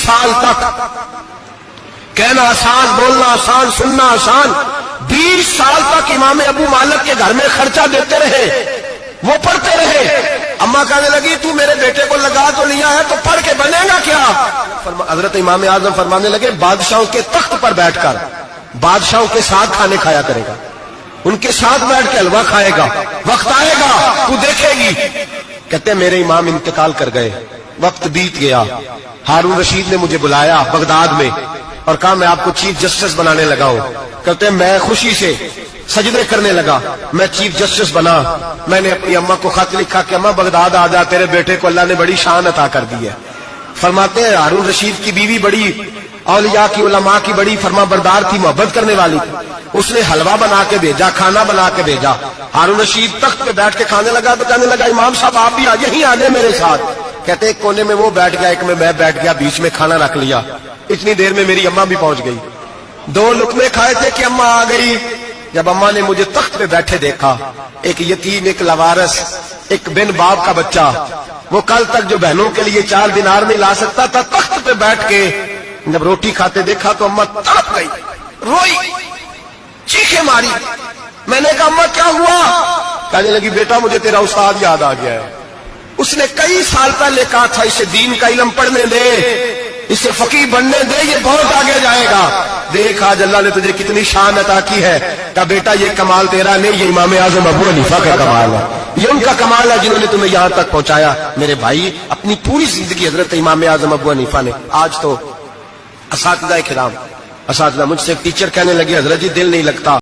سال تک کہنا آسان، بولنا آسان، سننا آسان، 20 سال تک امام ابو مالک کے گھر میں خرچہ دیتے رہے، وہ پڑھتے رہے۔ اماں کہنے لگی تو میرے بیٹے کو لگا تو لیا ہے تو پڑھ کے بنے گا کیا؟ حضرت امام اعظم فرمانے لگے بادشاہوں کے تخت پر بیٹھ کر بادشاہوں کے ساتھ کھانے کھایا کرے گا، ان کے ساتھ بیٹھ کے حلوہ کھائے گا، وقت آئے گا تو دیکھے گی۔ کہتے ہیں میرے امام انتقال کر گئے، وقت بیت گیا، ہارون رشید نے مجھے بلایا بغداد میں اور کہا میں آپ کو چیف جسٹس بنانے لگا ہوں۔ کہتے ہیں میں خوشی سے سجدے کرنے لگا، میں چیف جسٹس بنا۔ میں نے اپنی اماں کو خط لکھا کہ اماں بغداد آ جا، تیرے بیٹے کو اللہ نے بڑی شان عطا کر دی ہے۔ فرماتے ہیں ہارون رشید کی بیوی بڑی اولیاء کی علماء کی بڑی فرما بردار تھی، محبت کرنے والی تھی، اس نے حلوہ بنا کے بھیجا، کھانا بنا کے بھیجا۔ ہارون رشید تخت پہ بیٹھ کے کھانے لگا تو کہنے لگا امام صاحب آپ بھی یہیں آ جائیں میرے ساتھ۔ کہتے ایک کونے میں وہ بیٹھ گیا، ایک میں بیٹھ گیا، بیچ میں کھانا رکھ لیا۔ اتنی دیر میں میری اماں بھی پہنچ گئی، 2 لقمے کھائے تھے کہ اماں آ گئی۔ جب اماں نے مجھے تخت پہ بیٹھے دیکھا، ایک یتیم، ایک لاوارث، ایک بن باپ کا بچہ، وہ کل تک جو بہنوں کے لیے 4 دینار نہیں لا سکتا تھا، تخت پہ بیٹھ کے جب روٹی کھاتے دیکھا تو اماں تڑپ گئی، روئی، چیخیں ماری۔ میں نے کہا اماں کیا ہوا؟ کہنے لگی بیٹا مجھے تیرا استاد یاد آ گیا ہے، اس نے کئی سال پہلے کہا تھا اسے دین کا علم پڑھنے دے، اسے فقیہ بننے دے، یہ بہت آگے جائے گا۔ دیکھ آج اللہ نے تجھے کتنی شان عطا کی ہے۔ کہا بیٹا یہ کمال تیرا نہیں، یہ امام اعظم ابو حنیفہ کا کمال ہے، یہ ان کا کمال ہے جنہوں نے تمہیں یہاں تک پہنچایا۔ میرے بھائی اپنی پوری زندگی حضرت امام اعظم ابو حنیفہ نے۔ آج تو اساتذہ کرام، اساتذہ مجھ سے ایک ٹیچر کہنے لگے حضرت جی دل نہیں لگتا